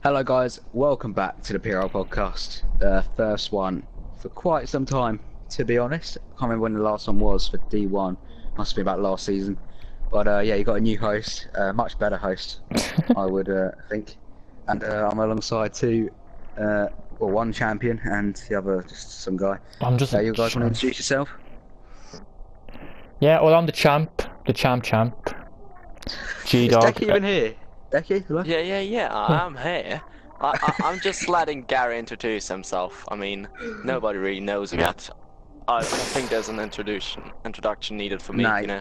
Hello guys, welcome back to the Prl Podcast. The first one for quite some time, to be honest. I can't remember when the last one was for D1. Must be about last season. But yeah, you got a new host, much better host, I would think. And I'm alongside one champion and the other just some guy. I'm just you guys want to introduce yourself? Yeah, well, I'm the champ. G-Dog. Is Decky even here? Decky? Hello? Yeah, I'm here. I'm just letting Gary introduce himself. I mean, nobody really knows him yet. I don't think there's an introduction needed for me, No. you know.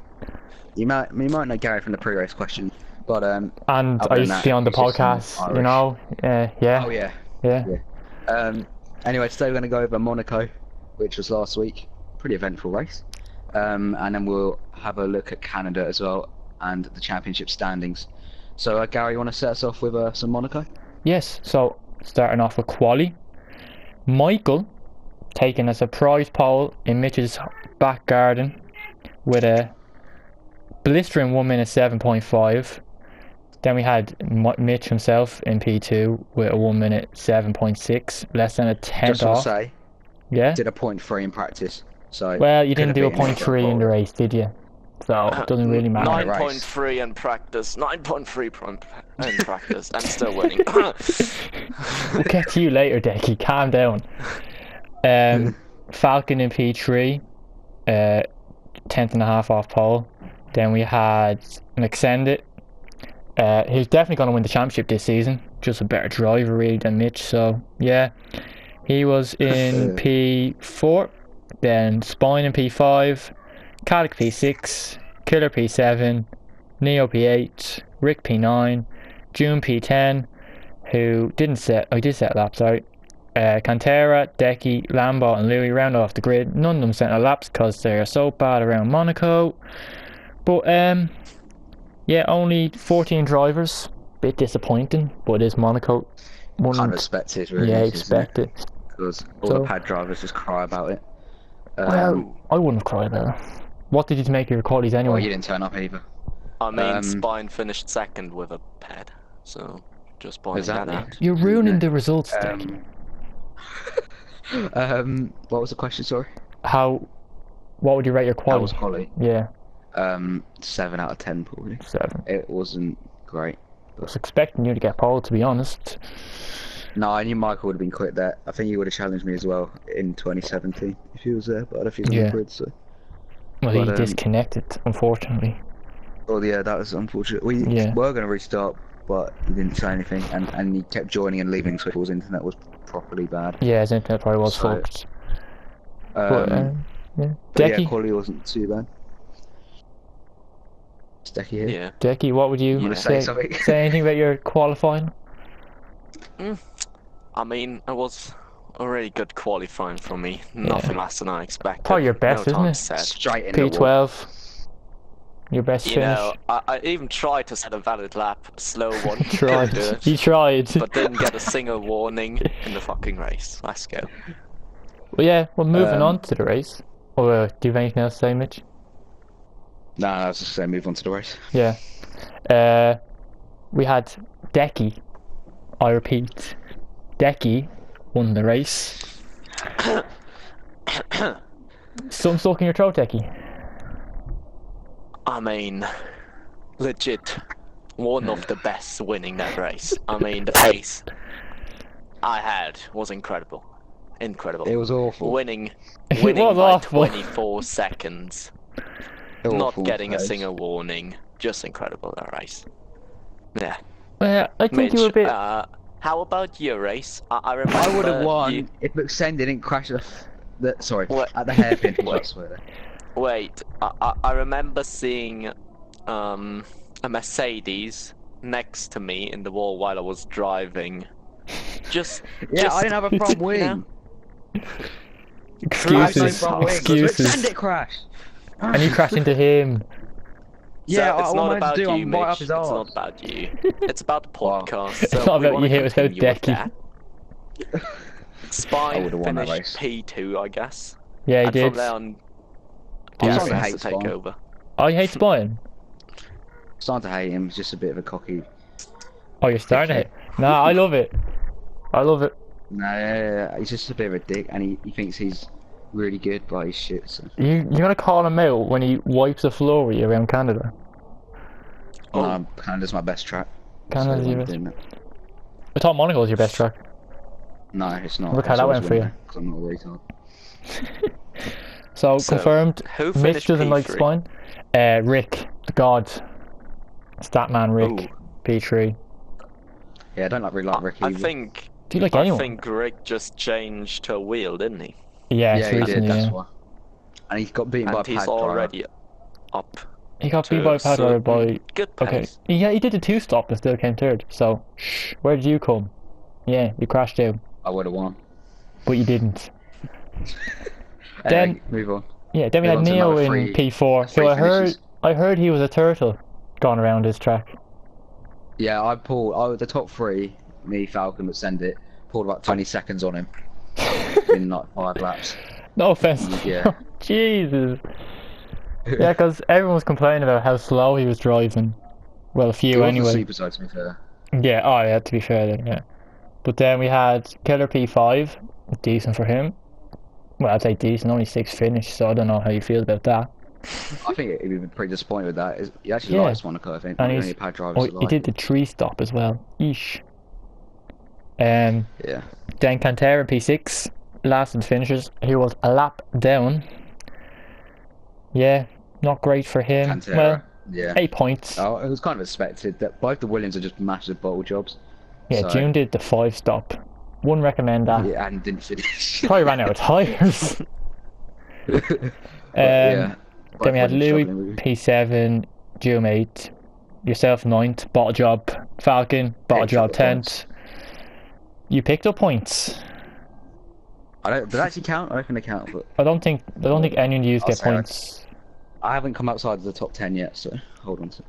You might know Gary from the pre-race question, but And I used to be on the podcast, you know. Yeah. Oh yeah. Yeah. Anyway, today we're going to go over Monaco, which was last week. Pretty eventful race. And then we'll have a look at Canada as well and the championship standings. So, Gary, you want to set us off with some Monaco? Yes. So starting off with quali, Michael taking a surprise pole in Mitch's back garden with a blistering 1 minute 7.5. Then we had Mitch himself in P2 with a 1 minute 7.6, less than a tenth Just off. to say, Yeah. did a 0.3 in practice. So Well, you didn't could do a have beaten 0.3 in the race, did you? So it doesn't really matter. 9.3 in practice, 9.3 in practice, and still winning. We'll get to you later, Decky. Calm down. Falcon in P3, 10th and a half off pole. Then we had McSendit. He's definitely going to win the championship this season. Just a better driver really than Mitch. So yeah, he was in P4. Then Spine in P5. Caddick P6, Killer P7, Neo P8, Rick P9, June P10, who did set a lap, sorry. Cantera, Decky, Lambo and Louis round off the grid. None of them sent a laps because they're so bad around Monaco. But yeah, only 14 drivers. Bit disappointing, but it is Monaco. kind of expected, really. Yeah, expected. Because all the pad drivers just cry about it. Well, I wouldn't have cried about it. What did you make of your qualities anyway? Well, you didn't turn up either. I mean, Spine finished second with a pad, so just pointing that out. You're ruining the results, Decky. What was the question, sorry? What would you rate your quality? That was quality. Yeah. 7 out of 10 probably. 7. It wasn't great. I was expecting you to get pole, to be honest. No, I knew Michael would have been quick there. I think he would have challenged me as well in 2017 if he was there, but I don't know if he was on the grid, so. Well, he disconnected, unfortunately. Well, yeah, that was unfortunate. We were going to restart, but he didn't say anything, and he kept joining and leaving, so his internet was properly bad. Yeah, his internet probably was fucked. Yeah. Decky? Yeah, quality wasn't too bad. Is Decky here? Yeah. Decky, what would you want to say something? Say anything about your qualifying? I mean, it was a really good qualifying for me. Nothing less than I expected. Probably your best, isn't it? Straight in P12. Your best finish. You know, I even tried to set a valid lap, a slow one. You tried. But didn't get a single warning in the fucking race. Let's go. Well, yeah, well, moving on to the race. Or do you have anything else to say, Mitch? No, I was just saying move on to the race. Yeah. We had Decky. I repeat, Decky won the race. Something stuck in your throat, Decky? I mean, legit, one of the best winning that race. I mean, the pace I had was incredible. Incredible. It was awful. Winning was by awful. 24 seconds. Awful Not getting a pace. single warning. Just incredible, that race. Yeah. Well, I think Mitch, you were a bit... how about your race? I remember I would have won you... if McSend didn't crash at the hairpin. Wait, I remember seeing a Mercedes next to me in the wall while I was driving. I didn't have a front wing. Excuses. McSend it crashed. And you crashed into him. Yeah, so it's not about you, right Mitch. up his It's arse. not about you. It's about the podcast. It's not about you, it was about Decky. Spine won that finished race. P2, I guess. Yeah, he And did. from there on, I'm Gary starting to has hate to take Spine. over. Oh, you hate Spine? Starting to hate him. He's just a bit of a cocky. Oh, you're starting to hate. Nah, I love it. I love it. No, he's just a bit of a dick, and he thinks he's really good, but he's shit. So. You're gonna call him out when he wipes the floor with you around Canada. No, Canada's my best track. Canada's so your I'm best. doing that. I thought Monaco's your best track. No, it's not. Look how It's that always went for you. winter, 'cause I'm not a retard. So, So, confirmed. who Mitch finished doesn't like P3? spine. Rick, the god, Statman Rick, Ooh. P3. Yeah, I don't really like Rick I either. think Do you like I anyone? think Rick just changed to a wheel, didn't he? Yeah, Yeah, he recently, did. That's yeah. why. And he got beaten by a And he's pad driver. already up. He got to beat by a a pad driver by. certain good Okay, pace. yeah, he did a 2-stop and still came third. So, shh, where did you come? Yeah, you crashed out, I would have won. but you didn't. Anyway, move on. Yeah, then we Move had on to Neo another in three- P4. three So finishes. I heard he was a turtle going around this track. Yeah, I pulled. The top three, me, Falcon, but send it. Pulled about 20 seconds on him in like 5 laps. No offense. Yeah. Jesus. Yeah, because everyone was complaining about how slow he was driving. Well, a He few wasn't anyway. super slow, to be fair. Yeah, oh yeah, to be fair then, yeah. But then we had Killer P5, decent for him. Well, I'd say decent, only 6th finish, so I don't know how you feel about that. I think he'd be pretty disappointed with that. He actually Yeah. likes Monaco, I think. And The he's- only pad drivers Oh, that he like did the it. 3-stop as well. Eesh. Yeah. Then Cantera P6, last of the finishers. He was a lap down. Yeah, not great for him. Cantera. Well, Yeah. 8 points. Oh, it was kind of expected that both the Williams are just massive bottle jobs. Yeah, so- June did the 5-stop. Wouldn't recommend that. Yeah, and didn't finish. Probably ran out of tyres. Yeah. Then we had both Louis struggling with it. P7, June 8, yourself 9th, bottle job, Falcon, bottle Picked up job the 10th. You picked up points. I don't. Does that actually count? I don't think they count, but I don't think any of you I'll get say I- points. I haven't come outside of the top 10 yet, so hold on to.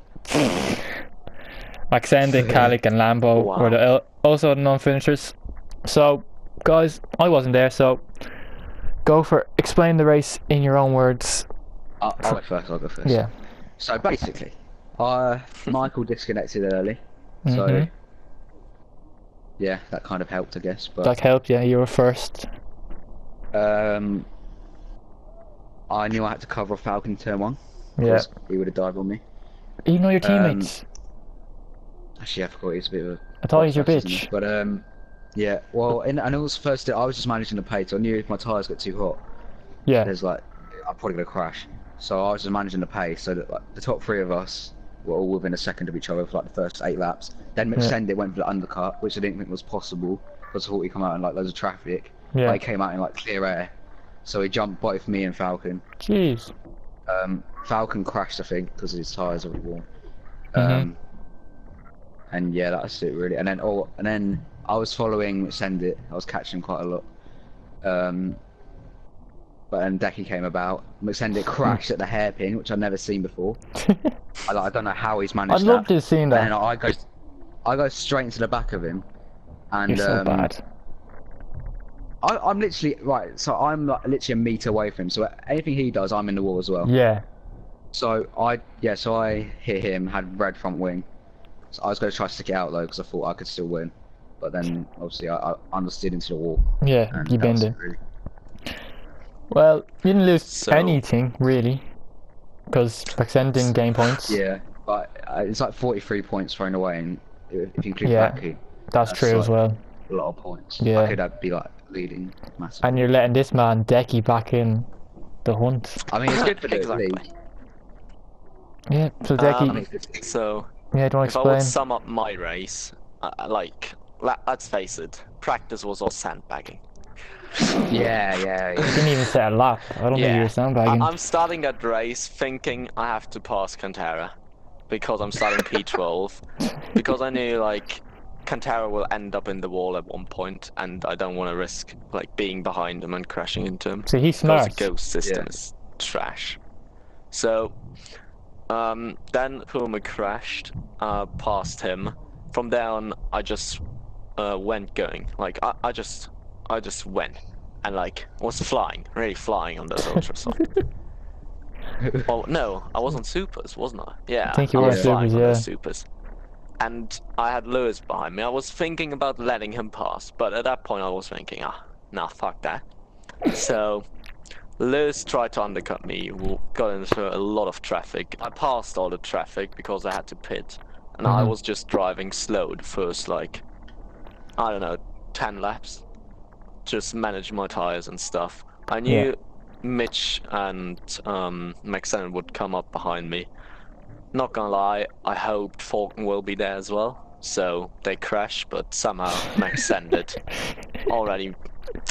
Maxende, Calic and Lambo Wow. were also the non-finishers. So, guys, I wasn't there, so explain the race in your own words. I'll go first. I'll go first. Yeah. So basically, Michael disconnected early, so Mhm. yeah, that kind of helped, I guess. But That helped, yeah, you were first. I knew I had to cover a Falcon in turn 1. Yeah. Because he would have died on me. You know your teammates. Actually, I forgot he's a bit of a. I thought he was your isn't he? bitch. But yeah. Well, and it was first. I was just managing the pace. So I knew if my tyres got too hot, Yeah. there's like I'm probably gonna crash. So I was just managing the pace. So that like the top 3 of us were all within a second of each other for like the first 8 laps. Then McSendit went for the undercut, which I didn't think was possible because I thought he'd come out in like loads of traffic. Yeah. But he came out in like clear air. So he jumped both me and Falcon. Jeez. Falcon crashed, I think, because his tyres were warm. Mhm. And yeah, that's it really. And then I was following Send It. I was catching quite a lot. But then Decky came about. Send It crashed at the hairpin, which I've never seen before. I don't know how he's managed I'd that. love to have seen And that. then I go straight into the back of him. And You're so bad. I'm literally right. So I'm like literally a meter away from him. So anything he does, I'm in the wall as well. Yeah. So I hit him, had red front wing. So I was going to try to stick it out though, because I thought I could still win. But then obviously I understood into the wall. Yeah, And you that was bend it. really- Well, you didn't lose So- anything, really. Because Maxen didn't gain points. Yeah, but it's like 43 points thrown away, and if you include Yeah, Baku, That's that's true as like- well. a lot of points. Yeah. I could be like leading massively. And you're letting this man, Decky, back in the hunt. I mean, it's good for the Exactly. league. Yeah, so Decky, I mean, it's So, yeah, do you want if to I would explain? sum up my race, let's face it, practice was all sandbagging. yeah. You didn't even set a lap. I don't think you were sandbagging. I'm starting that race thinking I have to pass Cantera because I'm starting P12 because I knew like Cantera will end up in the wall at one point and I don't want to risk like being behind him and crashing into him. See, he's Because smart. the ghost system Yeah. is trash. So, then Puma crashed, past him. From there on, I just went going. Like I just went and like was flying, really flying on those ultra soft. Well, no, I was on supers, wasn't I? Yeah, I think you were was on flying supers, on yeah. those supers. and I had Lewis behind me. I was thinking about letting him pass, but at that point I was thinking, nah, fuck that. So Lewis tried to undercut me, got into a lot of traffic. I passed all the traffic because I had to pit, and I was just driving slow the first, like, I don't know, 10 laps. Just manage my tires and stuff. I knew Mitch and Maxen would come up behind me. Not gonna lie, I hoped Falcon will be there as well. So they crashed, but somehow Maxen did. Already,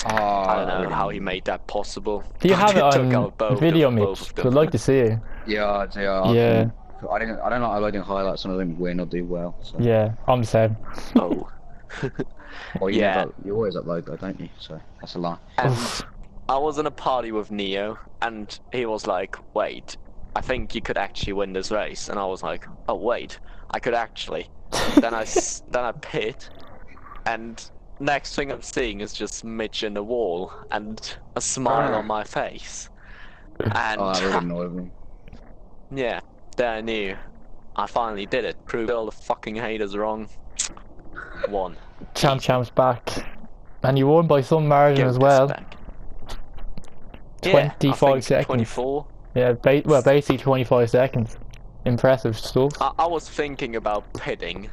I don't know how he made that possible. Do you have it Took on out both video, of Mitch? them. I'd like to see it. Yeah, Yeah. I don't like loading highlights, and I don't win or do well. So. Yeah, I'm the same. Oh. Well, you Yeah. you always upload though, don't you? So that's a lie. And I was in a party with Neo, and he was like, wait, I think you could actually win this race. And I was like, oh wait, I could actually. then I pit, and next thing I'm seeing is just Mitch in the wall and a smile on my face. And Oh, that really annoyed me. yeah, then I knew I finally did it. Proved all the fucking haters wrong. Won. Champ's back. And you won by some margin Give as this well. back. 25 I think seconds. 24. Yeah, basically 25 seconds. Impressive stuff. I was thinking about pitting,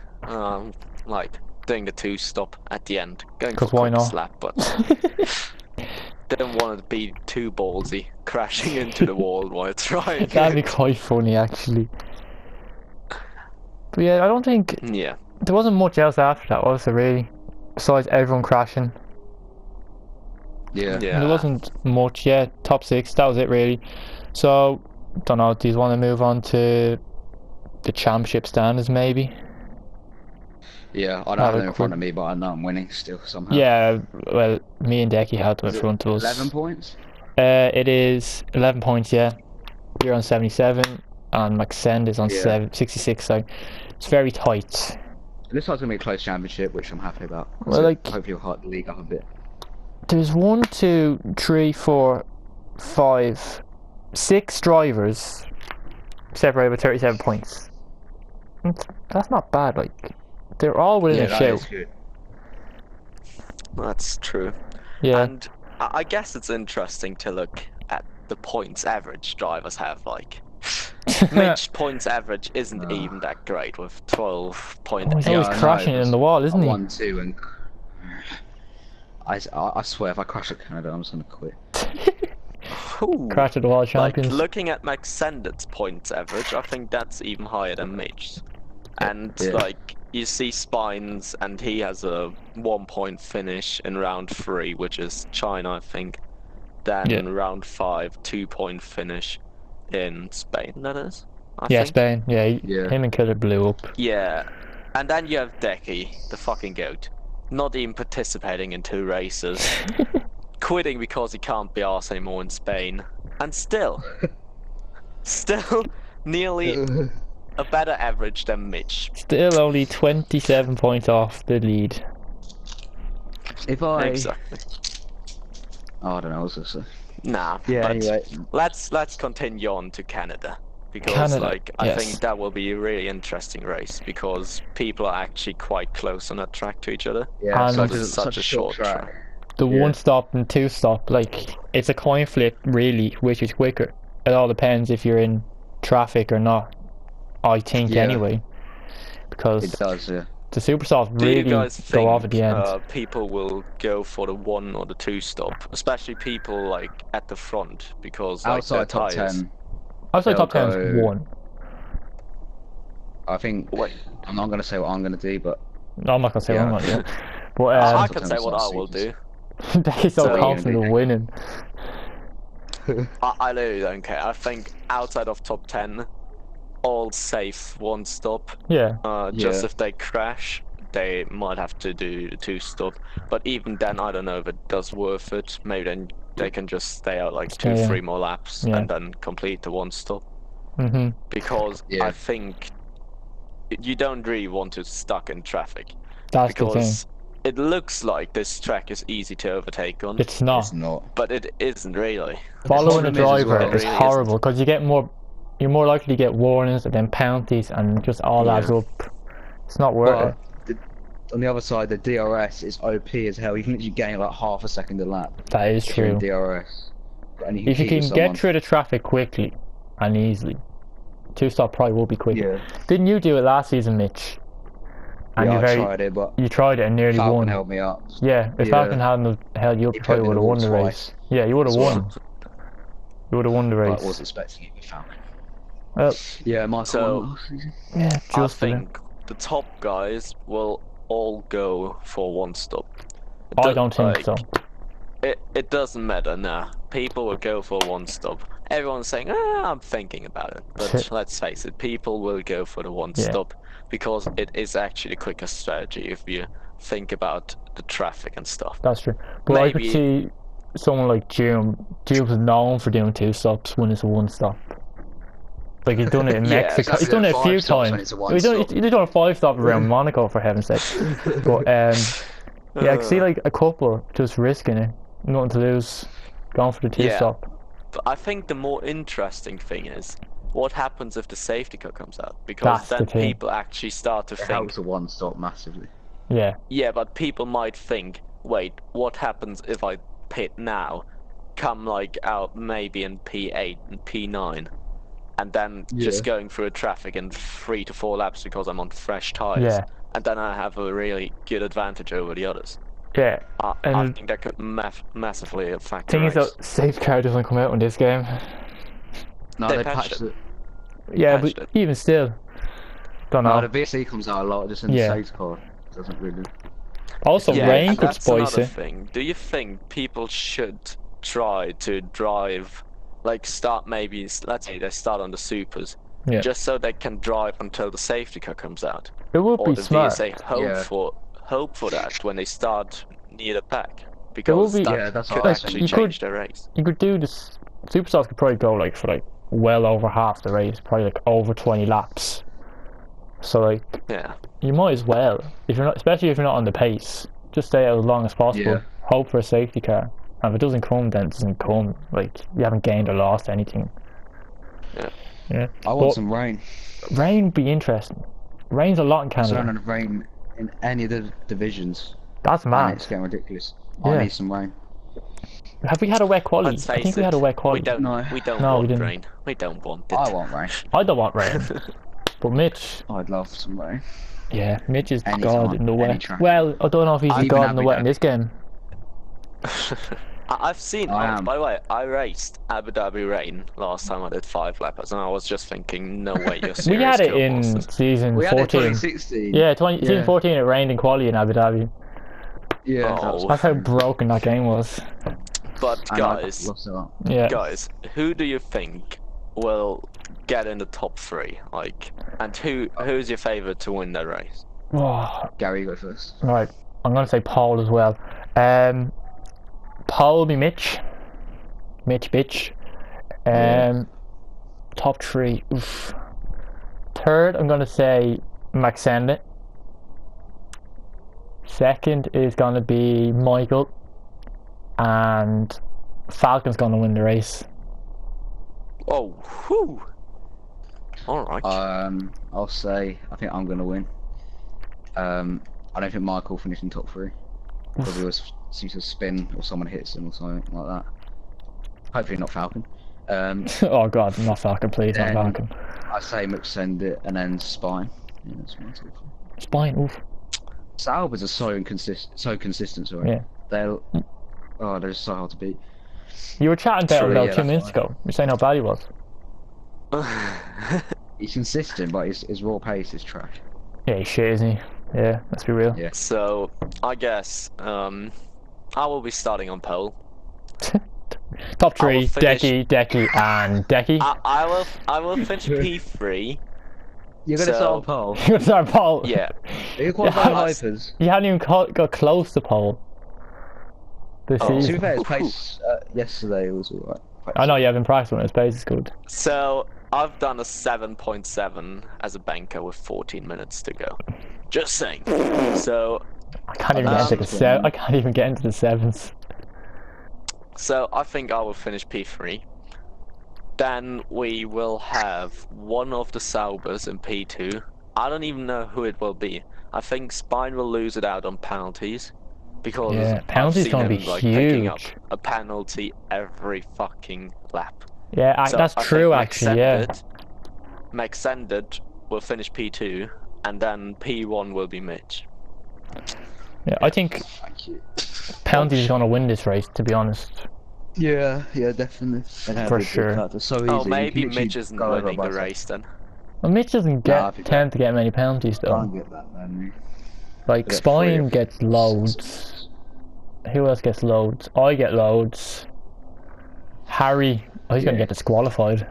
like doing the 2-stop at the end, going for 'Cause why a quick not? slap, but didn't want to be too ballsy, crashing into the wall while trying. That'd be quite funny, actually. But yeah, I don't think Yeah. there wasn't much else after that, was there really? Besides everyone crashing. Yeah. There wasn't much, yeah. Top 6, that was it really. So, don't know, do you want to move on to the championship standings maybe? Yeah, I don't have them in front of me, but I know I'm winning still somehow. Yeah, well, me and Decky had them in front of us. 11 points? It is 11 points, yeah. You're on 77, and Maxend is on 66, so it's very tight. It looks like it's going to be a close championship, which I'm happy about. Well, So like- hopefully we'll hype the league up a bit. There's 1, 2, 3, 4, 5, 6 drivers separated by 37 points. That's not bad, like, they're all within a that shout. is good. That's true. Yeah. And I guess it's interesting to look at the points average drivers have, like. Mitch points average isn't even that great with 12.8. Oh, he's always I know, crashing in the wall, isn't I he? won 2 and I swear if I crash at Canada, I'm just going to quit. Ooh. Crash at the wall Like, champions. looking at Maxendit's points average, I think that's even higher than Mitch's. And, Yeah. like, you see Spines, and he has a 1-point finish in round 3, which is China, I think. Then round 5, 2-point finish in Spain, that is? I Yeah, think. Spain. Yeah, Yeah. him and Killer blew up. Yeah. And then you have Decky, the fucking goat. Not even participating in 2 races. Quitting because he can't be arsed anymore in Spain. And still nearly a better average than Mitch. Still only 27 points off the lead. If I... Exactly. Oh, I don't know, what was I say? Nah. Yeah, but anyway. let's continue on to Canada. Because Canada, like I yes. think that will be a really interesting race because people are actually quite close on that track to each other. Yeah, And such a short track. The Yeah. 1-stop and 2-stop, like, it's a coin flip, really, which is quicker. It all depends if you're in traffic or not, I think, Yeah. anyway. Because It does, yeah. the super soft Do you really guys go off at think the end. people will go for the 1 or the 2 stop, especially people like at the front because like their Outside top tires. 10, I'd say they'll top 10 is go- 1. I think... Wait. I'm not going to say what I'm going to do, but... No, I'm not going to say Yeah. what I'm going to do. But I top can 10 say is what not I will do. seasons. He's so So- confident of winning. I literally don't care. I think outside of top 10, all safe 1 stop. Yeah. Just Yeah. if they crash, they might have to do the 2 stop. But even then, I don't know if it does worth it. Maybe then they can just stay out like 2, Yeah. 3 more laps Yeah. and then complete the 1 stop. hmm Because Yeah. I think you don't really want to stuck in traffic. That's the thing. Because it looks like this track is easy to overtake on, It's not. It's not. but it isn't really. Following a problem is as driver well- is It really horrible because you're more likely to get warnings and then penalties and just all Yeah. adds up. It's not worth But on the other side, the DRS is OP as hell. You can literally gain like half a second a lap. it. That is If you're in true. DRS. And you can If you keep with can someone. get through the traffic quickly and easily, 2-stop probably will be quicker. Yeah, Didn't you do it last season, Mitch? And yeah, you I tried it, but you tried it and nearly Falcon won. held me up. Yeah, if Yeah. Falcon hadn't held you up, He you put probably me in would have the won the wall race. twice. Yeah, you would have That's won. You would have won the But I race. was expecting it with Falcon. Well, Yeah, Michael So- won last season. yeah, I just think the top guys will all go for one stop. I don't think Like, so. It doesn't matter, nah. People will go for one stop. Everyone's saying, I'm thinking about it. But let's face it, people will go for the one Yeah. stop because it is actually the quickest strategy if you think about the traffic and stuff. That's true. But I could Maybe- see someone like June. June's known for doing 2 stops when it's a 1 stop. Like he's done it in Yeah, Mexico. that's He's done it a 5 few stops when times. it's a 1 He's done, stop. he's done a 5 stop around Monaco for heaven's sake. But yeah, I can see like a couple just risking it, nothing to lose, going for the 2 Yeah. stop. But I think the more interesting thing is what happens if the safety car comes out, because That's the then thing. people actually start to It think, helps a one stop massively. Yeah, yeah, but people might think, wait, what happens if I pit now, come like out maybe in P8 and P9, and then just Yeah. going through a traffic in 3 to 4 laps because I'm on fresh tires, yeah, and then I have a really good advantage over the others. yeah. I And- think that could massively affect the Thing is race. that safe car doesn't come out in this game. No, They they patched patched it. it. Yeah, Patched but it. even still, don't know. No, the VSC comes out a lot, just in Yeah. the safe car. Doesn't really. Also, Yeah, rain and could that's spice another it. thing. Do you think people should try to drive, like start maybe, let's say they start on the supers, Yeah. just so they can drive until the safety car comes out? It would Or be the smart. VSA hope Yeah. for that when they start near the pack, will because be- that Yeah, that's could what I actually think. You change could- the race. You could do this. Superstars could probably go like for like well over half the race, probably like over 20 laps. So like Yeah, you might as well, if you're not, especially if you're not on the pace, just stay out as long as possible. Yeah. Hope for a safety car. And if it doesn't come, then it doesn't come. Like you haven't gained or lost anything. Yeah. Yeah. I want But some rain. rain would be interesting. Rain's a lot in I don't Canada. have rain in any of the divisions. That's Man, mad. it's getting ridiculous. Yeah. I need some rain. Have we had a wet quali? let's I face think we it, had a wet we quali. don't, No. we don't No, we want didn't. rain. We don't want it. I want rain. I don't want rain. But Mitch, I'd love some rain. yeah, Mitch is Anytime, god in the any wet. track. Well, I don't know if he's Even god in the Abu wet in Dhabi. this game. I've seen. I am. By the way, I raced Abu Dhabi Rain last time I did 5 lappers, and I was just thinking, no way, you're serious. We had it Kill in Boston. season We had it 14. 2016. Yeah, season Yeah. 14 it rained in quali in Abu Dhabi. Yeah. Oh. that was That's how crazy. broken that game was. But And I guys, lost it up. Yeah. guys, who do you think will get in the top 3? Like, and who's your favorite to win that race? Oh, Gary, go first. right, I'm gonna say Paul as well. Paul will be Mitch. Mitch bitch. Top 3. Oof. Third, I'm gonna say Maxenda. Second is gonna be Michael. And Falcon's gonna win the race. Oh, whew. All right. I'll say I think I'm gonna win. I don't think Michael finished in top 3. Because he always seems to spin or someone hits him or something like that. Hopefully not Falcon. Oh god, not Falcon, please, not Then- Falcon. I say McSend and then Spine. Yeah, that's my top 3. Spine, oof. Saubers are so consistent, sorry. Yeah. They're just so hard to beat. You were chatting about True, him about yeah, 2 that's minutes fine. ago. You're saying how bad he was. He's consistent, but his raw pace is trash. Yeah, he's shit, isn't he? Yeah, let's be real. Yeah. So, I guess I will be starting on pole. Top 3, I will finish- Decky, and Decky. I will finish P3. You're gonna So- start on pole. You're sorry, Paul. Yeah. Are you qualifying Yeah. Vipers? You hadn't even got close to Paul this Oh. To be season. fair, his pace yesterday was alright. I know you haven't practiced when his pace is good. So I've done a 7.7 as a banker with 14 minutes to go. Just saying. So I can't even get into the that's seven. fine. I can't even get into the sevens. I think I will finish P3. Then we will have one of the Saubers in P2 I don't even know who it will be. I think Spine will lose it out on penalties. Because Yeah, I've penalties seen gonna him be like picking up huge. a penalty every fucking lap. Yeah, So that's I true think actually. Yeah. Maxended will finish P2, and then P1 will be Mitch. Yeah, I think Thank you. penalties is gonna win this race. To be honest. Yeah, definitely. For sure. It's so easy. Oh, You can maybe literally Mitch isn't go over winning by the a second. race then. Well, Mitch doesn't Nah, I think tend to get many penalties though. Can't get that many. Like Get Spine 3 or gets 6. loads. Who else gets loads? I get loads. Harry, he's gonna Yeah. get disqualified.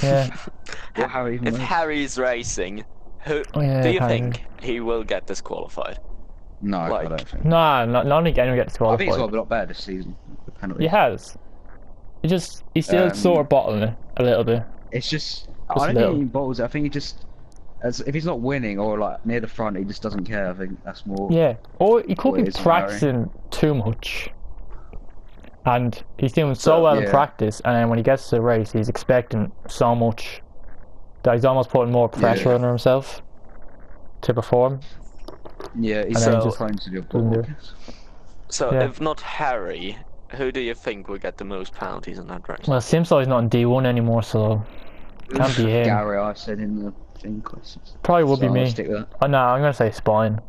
Yeah. Well, Harry even If knows. Harry's racing, who Oh, yeah, do you Harry. think he will get disqualified? No, I like- don't think. Nah, not only gonna get I think he's got disqualified. a lot better this season. The penalty. He has. He's still sort of bottling it a little bit. It's just. Just I don't little. think he bottles it. I think he just. If he's not winning or like near the front, he just doesn't care. I think that's more. Yeah. Or he could What be is Harry? practicing too much. And he's doing so well in yeah. practice, and then when he gets to the race, he's expecting so much that he's almost putting more pressure Yeah. on himself to perform. Yeah, he's And then so just prone to the doesn't do ball. it. So Yeah. if not Harry, who do you think will get the most penalties in that race? Well, Simsai's not in D1 anymore, so can't be him. Gary, I said in the thing questions. Probably would be So I'll me. stick with that. Oh no, I'm gonna say Spine.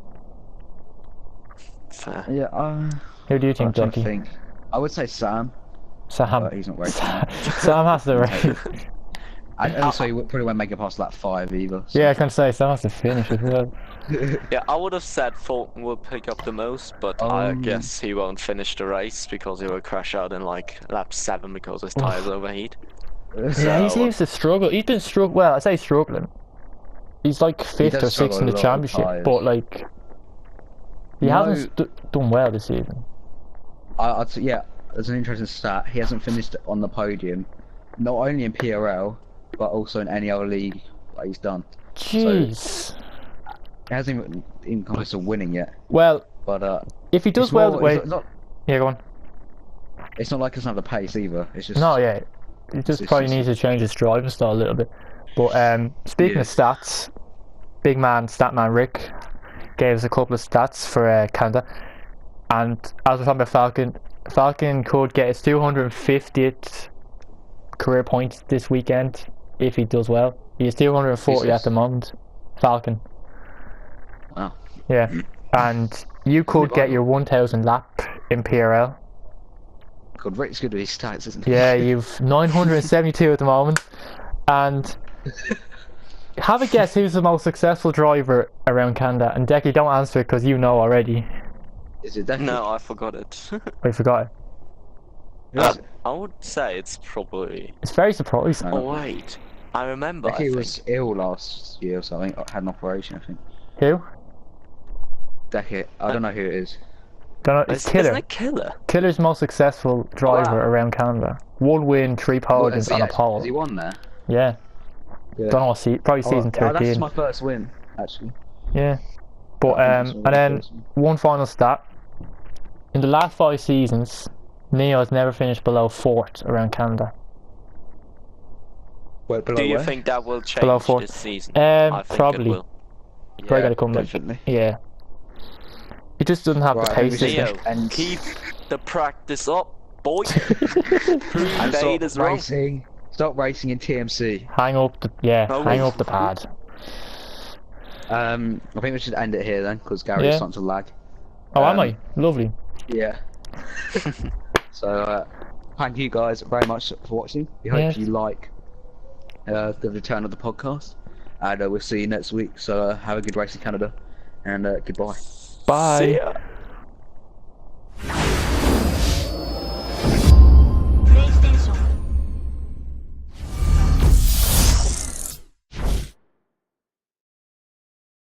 Fair. Who Yeah, do you I'm think, trying to Ducky? think. I would say Sam, Sam. but he's not racing. Sam has to race. And also, he probably won't make it past lap 5 either. So. Yeah, I can say Sam has to finish as well. Yeah, I would have said Fulton will pick up the most, but I Um, guess he won't finish the race because he will crash out in like lap 7 because his tires overheat. Yeah, he So- seems to struggle. He's been struggling. Well, I say struggling. He's like fifth does or sixth struggle in a the lot with championship, tyres. but like he No. hasn't done well this season. I'd say, yeah, there's an interesting stat. He hasn't finished on the podium, not only in PRL, but also in any other league that he's done. Jeez. He hasn't even come close to winning yet. Well, But if he does it's well, more- wait. it's not, Yeah, go on. it's not like it's not the pace either. It's just No, yeah. He just it's probably just- needs to change his driving style a little bit. But speaking Yeah. of stats, big man, Statman Rick, gave us a couple of stats for Canada. And as we're talking about Falcon, Falcon could get his 250th career point this weekend if he does well. He has 240 at Jesus. the moment. Falcon. Wow. Yeah. And you could get your 1,000 lap in PRL. God, Rick's good with his stats, isn't he? Yeah, you've 972 at the moment. And have a guess who's the most successful driver around Canada. And Decky, don't answer it because you know already. Is it definitely? No, I forgot it. I forgot it. I would say it's probably. It's very surprising. No. Oh wait, I remember. I He think. was ill last year or something. Had an operation, I think. Who? Deckett. I don't know who it is. Don't know. It's Killer. Isn't it Killer? Killer's most successful driver Wow. around Canada. 1 win, 3 podiums, and a pole. Has he won there? Yeah. Yeah. Don't know what probably season Oh, that's 13. my first win, actually. Yeah. But I think and that's then my first one final stat. In the last 5 seasons, Neo has never finished below 4th around Canada. Wait, Do you think that will Below change 4th. this season? I think Probably. it will. Probably gotta come like- definitely. Yeah. It just doesn't have Right, the maybe pace. we in should- it. Neo, And- keep the practice up, boy. Prove And the stop haters wrong. racing. Stop racing in TMC. Hang up the Oh, hang wait. up the pad. I think we should end it here then, because Gary's Yeah. starting to lag. Oh, am Um, I? Lovely. Yeah. So, thank you guys very much for watching. We hope Yes. you like the return of the podcast. And we'll see you next week. So, have a good race in Canada. And goodbye. Bye. See ya.